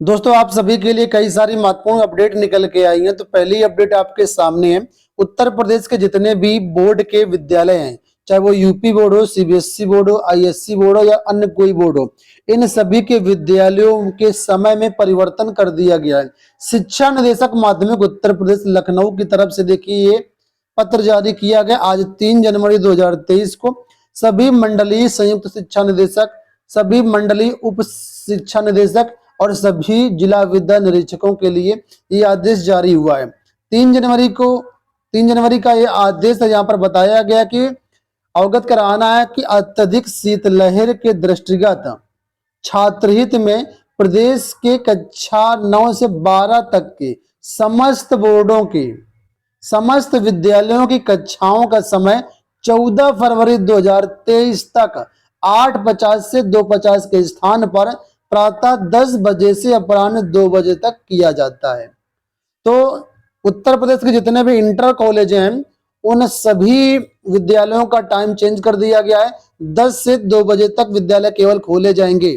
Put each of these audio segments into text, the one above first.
दोस्तों, आप सभी के लिए कई सारी महत्वपूर्ण अपडेट निकल के आई हैं। तो पहली अपडेट आपके सामने है। उत्तर प्रदेश के जितने भी बोर्ड के विद्यालय हैं, चाहे वो यूपी बोर्ड हो, सीबीएसई बोर्ड हो, आईएससी बोर्ड हो या अन्य कोई बोर्ड हो, इन सभी के विद्यालयों के समय में परिवर्तन कर दिया गया है। शिक्षा निदेशक माध्यमिक उत्तर प्रदेश लखनऊ की तरफ से देखिए ये पत्र जारी किया गया आज 3 जनवरी 2023 को। सभी मंडलीय संयुक्त शिक्षा निदेशक, सभी मंडलीय उप शिक्षा निदेशक और सभी जिला विद्या निरीक्षकों के लिए ये आदेश जारी हुआ है। 3 जनवरी का ये आदेश है। यहाँ पर बताया गया कि अवगत कराना है कि अत्यधिक शीतलहर के दृष्टिगत छात्रहित में प्रदेश के कक्षा 9 से 12 तक के समस्त बोर्डों के समस्त विद्यालयों की कक्षाओं का समय 14 फरवरी 2023 तक 8:50 से 2:50 के स्थान पर प्रातः 10 बजे से अपराह्न 2 बजे तक किया जाता है। तो उत्तर प्रदेश के जितने भी इंटर कॉलेज हैं, उन सभी विद्यालयों का टाइम चेंज कर दिया गया है। 10 से 2 बजे तक विद्यालय केवल खोले जाएंगे।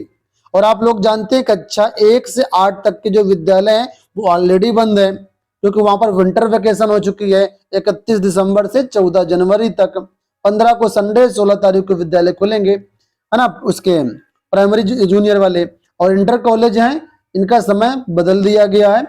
और आप लोग जानते हैं कक्षा 1 से 8 तक के जो विद्यालय हैं वो ऑलरेडी बंद है, क्योंकि वहां पर विंटर वेकेशन हो चुकी है। 31 दिसंबर से 14 जनवरी तक, 15 को संडे, 16 तारीख को विद्यालय खुलेंगे, है ना, उसके प्राइमरी जूनियर वाले। और इंटर कॉलेज हैं, इनका समय बदल दिया गया है,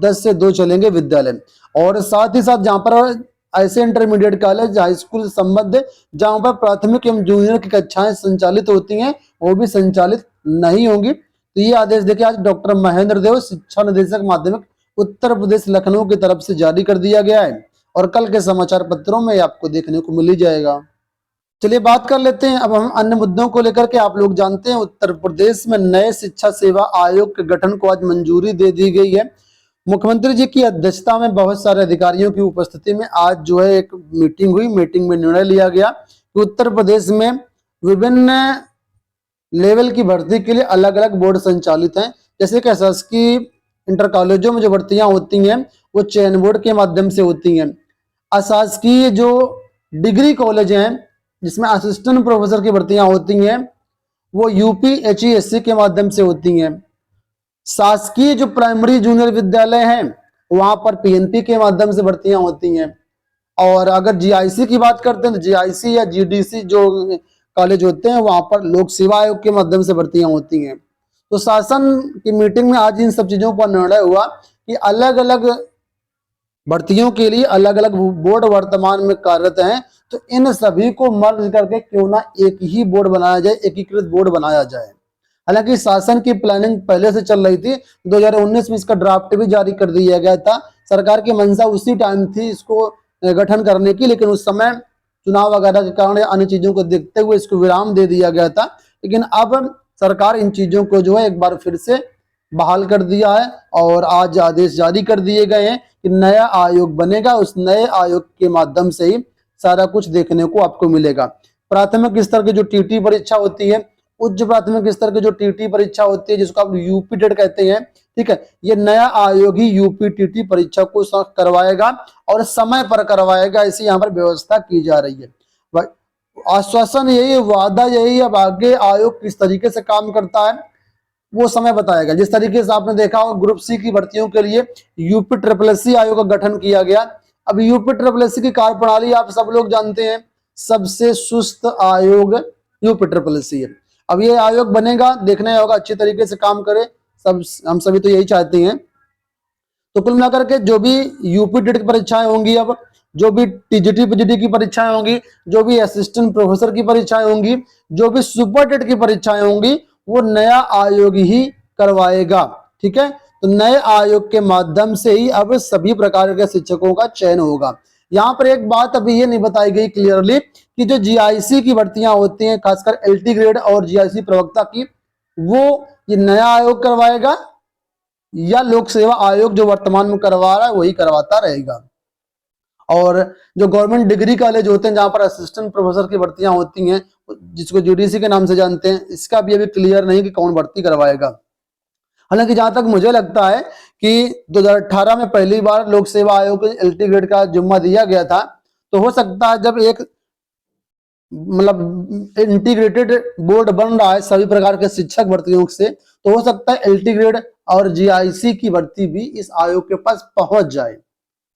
10 से 2 चलेंगे विद्यालय। और साथ ही साथ जहां पर ऐसे इंटरमीडिएट कॉलेज, हाई स्कूल संबद्ध जहां पर प्राथमिक एवं जूनियर की कक्षाएं संचालित होती हैं, वो भी संचालित नहीं होंगी। तो ये आदेश देखिए आज डॉक्टर महेंद्र देव, शिक्षा निदेशक माध्यमिक उत्तर प्रदेश लखनऊ की तरफ से जारी कर दिया गया है। और कल के समाचार पत्रों में आपको देखने को मिल ही जाएगा। चलिए बात कर लेते हैं अब हम अन्य मुद्दों को लेकर के। आप लोग जानते हैं उत्तर प्रदेश में नए शिक्षा सेवा आयोग के गठन को आज मंजूरी दे दी गई है। मुख्यमंत्री जी की अध्यक्षता में बहुत सारे अधिकारियों की उपस्थिति में आज जो है एक मीटिंग हुई। मीटिंग में निर्णय लिया गया कि उत्तर प्रदेश में विभिन्न लेवल की भर्ती के लिए अलग अलग बोर्ड संचालित हैं। जैसे कि शासकीय इंटर कॉलेजों में जो भर्तियां होती हैं वो चयन बोर्ड के माध्यम से होती हैं। अशासकीय जो डिग्री कॉलेज हैं जिसमें असिस्टेंट प्रोफेसर की भर्तियां होती हैं वो यूपीएचईएससी के माध्यम से होती हैं। शासकीय जो प्राइमरी जूनियर विद्यालय हैं वहां पर पीएनपी के माध्यम से भर्तियां होती हैं। और अगर जीआईसी की बात करते हैं तो जीआईसी या जीडीसी जो कॉलेज होते हैं वहां पर लोक सेवा आयोग के माध्यम से भर्तियां होती हैं। तो शासन की मीटिंग में आज इन सब चीजों पर निर्णय हुआ कि अलग अलग भर्तियों के लिए अलग अलग बोर्ड वर्तमान में कार्यरत हैं, तो इन सभी को मर्ज करके क्यों ना एक ही बोर्ड बनाया जाए, एकीकृत बोर्ड बनाया जाए। हालांकि शासन की प्लानिंग पहले से चल रही थी, 2019 में इसका ड्राफ्ट भी जारी कर दिया गया था। सरकार की मंशा उसी टाइम थी इसको गठन करने की, लेकिन उस समय चुनाव वगैरह के कारण अन्य चीजों को देखते हुए इसको विराम दे दिया गया था। लेकिन अब सरकार इन चीजों को जो है एक बार फिर से बहाल कर दिया है और आज आदेश जारी कर दिए गए हैं कि नया आयोग बनेगा। उस नए आयोग के माध्यम से ही सारा कुछ देखने को आपको मिलेगा। प्राथमिक स्तर की जो टीटी परीक्षा होती है, उच्च प्राथमिक स्तर की जो टीटी परीक्षा होती है जिसको आप यूपी टेट कहते हैं, ठीक है, ये नया आयोग ही यूपी टीटी परीक्षा को करवाएगा और समय पर करवाएगा। ऐसी यहाँ पर व्यवस्था की जा रही है। आश्वासन यही, वादा यही। अब आगे आयोग किस तरीके से काम करता है वो समय बताएगा। जिस तरीके से आपने देखा होगा ग्रुप सी की भर्तियों के लिए यूपी ट्रिपल आयोग का गठन किया गया। अब यूपी ट्रिपल की कार्यप्रणाली आप सब लोग जानते हैं, सबसे सुस्त आयोग यूपी ट्रिपल है। अब ये आयोग बनेगा, देखना होगा अच्छी तरीके से काम करे, सब हम सभी तो यही चाहते हैं। तो कुल मिलाकर के जो भी यूपी टेट की परीक्षाएं होंगी, अब जो भी टीजीटी पीजीटी की परीक्षाएं होंगी, जो भी असिस्टेंट प्रोफेसर की परीक्षाएं होंगी, जो भी सुपर टेट की परीक्षाएं होंगी, वो नया आयोग ही करवाएगा। ठीक है, तो नए आयोग के माध्यम से ही अब सभी प्रकार के शिक्षकों का चयन होगा। यहाँ पर एक बात अभी ये नहीं बताई गई क्लियरली कि जो जीआईसी की भर्तियां होती हैं, खासकर एलटी ग्रेड और जीआईसी प्रवक्ता की, वो ये नया आयोग करवाएगा या लोक सेवा आयोग जो वर्तमान में करवा रहा है वही करवाता रहेगा। और जो गवर्नमेंट डिग्री कॉलेज होते हैं जहां पर असिस्टेंट प्रोफेसर की भर्तियां होती हैं, जिसको जीडीसी के नाम से जानते हैं, इसका भी अभी क्लियर नहीं कि कौन भर्ती करवाएगा। हालांकि जहां तक मुझे लगता है कि 2018 में पहली बार लोक सेवा आयोग को एलटी ग्रेड का जिम्मा दिया गया था, तो हो सकता है जब एक इंटीग्रेटेड बोर्ड बन रहा है सभी प्रकार के शिक्षक भर्तियों से, तो हो सकता है एलटी ग्रेड और जीआईसी की भर्ती भी इस आयोग के पास पहुंच जाए।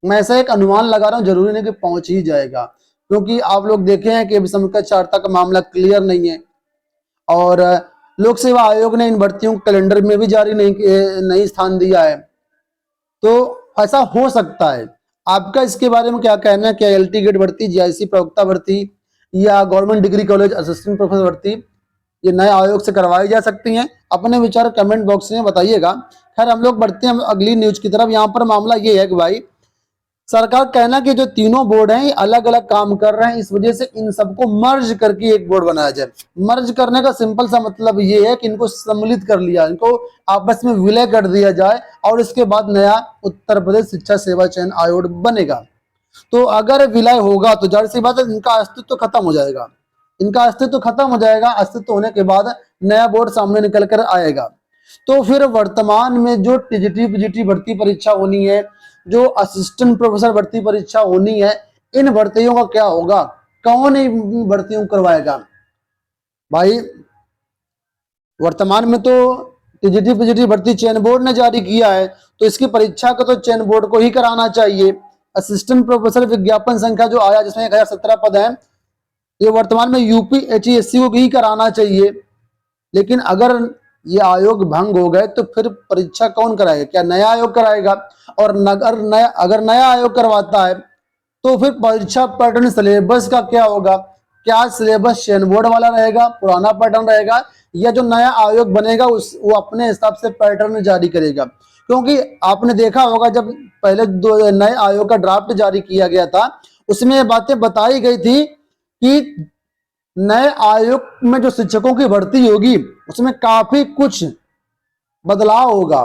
मैं ऐसा एक अनुमान लगा रहा हूं, जरूरी नहीं कि पहुंच ही जाएगा, क्योंकि आप लोग देखे हैं कि अभी समीक्षा चार्ता का मामला क्लियर नहीं है और लोक सेवा आयोग ने इन भर्तियों को कैलेंडर में भी जारी नहीं स्थान दिया है। तो ऐसा हो सकता है। आपका इसके बारे में क्या कहना है? क्या एलटी गेट भर्ती, जीआईसी प्रवक्ता भर्ती या government degree college assistant professor भर्ती ये नए आयोग से करवाई जा सकती हैं? अपने विचार कमेंट बॉक्स में बताइएगा। खैर हम लोग बढ़ते हैं अगली न्यूज की तरफ। यहाँ पर मामला ये है कि भाई सरकार कहना कि जो तीनों बोर्ड हैं अलग अलग काम कर रहे हैं, इस वजह से इन सबको मर्ज करके एक बोर्ड बनाया जाए। मर्ज करने का सिंपल सा मतलब ये है कि इनको सम्मिलित कर लिया, इनको आपस में विलय कर दिया जाए और इसके बाद नया उत्तर प्रदेश शिक्षा सेवा चयन आयोग बनेगा। तो अगर विलय होगा तो जाहिर सी बात है इनका अस्तित्व खत्म हो जाएगा। इनका अस्तित्व खत्म हो जाएगा। अस्तित्व होने के बाद नया बोर्ड सामने निकल कर आएगा। तो फिर वर्तमान में जो टीजीटी पीजीटी भर्ती परीक्षा होनी है, जो असिस्टेंट प्रोफेसर भर्ती परीक्षा होनी है, इन भर्तियों का क्या होगा? कौन इन भर्तियों करवाएगा? भाई वर्तमान में तो टीजीटी पीजीटी भर्ती चयन बोर्ड ने जारी किया है, तो इसकी परीक्षा को तो चयन बोर्ड को ही कराना चाहिए। असिस्टेंट प्रोफेसर विज्ञापन संख्या जो आया जिसमें 1017 पद है, ये वर्तमान में यूपी एचईएससी को ही कराना चाहिए। लेकिन अगर ये आयोग भंग हो गए तो फिर परीक्षा कौन कराएगा? क्या नया आयोग कराएगा? और अगर नया आयोग करवाता है तो फिर परीक्षा पैटर्न सिलेबस का क्या होगा? क्या सिलेबस चयन बोर्ड वाला रहेगा, पुराना पैटर्न रहेगा, या जो नया आयोग बनेगा वो अपने हिसाब से पैटर्न जारी करेगा? क्योंकि आपने देखा होगा जब पहले नए आयोग का ड्राफ्ट जारी किया गया था, उसमें ये बातें बताई गई थी कि नए आयोग में जो शिक्षकों की भर्ती होगी उसमें काफी कुछ बदलाव होगा।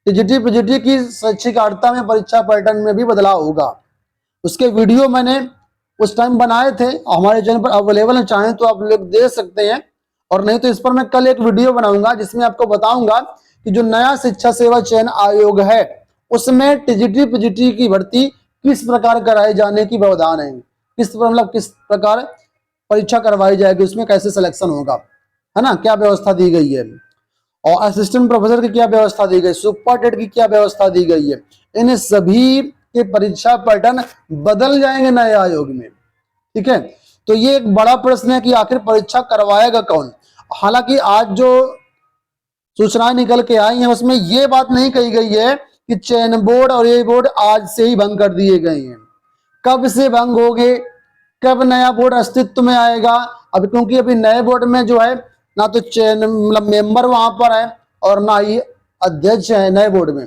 टीजीटी पीजीटी की शैक्षिक अर्हता में, परीक्षा पैटर्न में भी बदलाव होगा। उसके वीडियो मैंने उस टाइम बनाए थे, हमारे चैनल पर अवेलेबल है, चाहें तो आप लोग देख सकते हैं। और नहीं तो इस पर मैं कल एक वीडियो बनाऊंगा जिसमें आपको बताऊंगा कि जो नया शिक्षा सेवा चयन आयोग है उसमें टीजीटी पीजीटी की भर्ती किस प्रकार कराए जाने की व्यवधान है, किस प्रकार परीक्षा करवाई जाएगी, उसमें कैसे सिलेक्शन होगा, है ना, क्या व्यवस्था दी गई है, और असिस्टेंट प्रोफेसर की क्या व्यवस्था दी गई, सुपरटेट की क्या व्यवस्था दी गई है। इन सभी के परीक्षा पैटर्न बदल जाएंगे नए आयोग में। ठीक है, तो ये एक बड़ा प्रश्न है कि आखिर परीक्षा करवाएगा कौन। हालांकि आज जो सूचनाएं निकल के आई हैं उसमें ये बात नहीं कही गई है कि चयन बोर्ड और ये बोर्ड आज से ही भंग कर दिए गए हैं। कब से भंग होंगे, कब नया बोर्ड अस्तित्व में आएगा? अब क्योंकि अभी नए बोर्ड में जो है ना तो चयन मतलब मेंबर वहां पर है और ना ही अध्यक्ष है नए बोर्ड में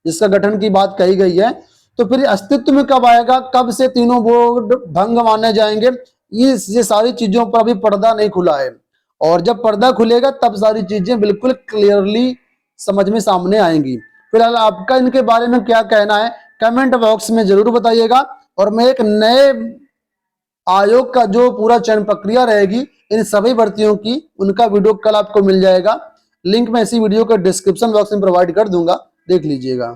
जिसका गठन की बात कही गई है। तो फिर अस्तित्व में कब आएगा, कब से तीनों बोर्ड भंग माने जाएंगे, ये सारी चीजों पर अभी पर्दा नहीं खुला है। और जब पर्दा खुलेगा तब सारी चीजें बिल्कुल क्लियरली समझ में सामने आएंगी। फिलहाल आपका इनके बारे में क्या कहना है कमेंट बॉक्स में जरूर बताइएगा। और मैं एक नए आयोग का जो पूरा चयन प्रक्रिया रहेगी इन सभी भर्तियों की, उनका वीडियो कल आपको मिल जाएगा। लिंक मैं इसी वीडियो के डिस्क्रिप्शन बॉक्स में प्रोवाइड कर दूंगा, देख लीजिएगा।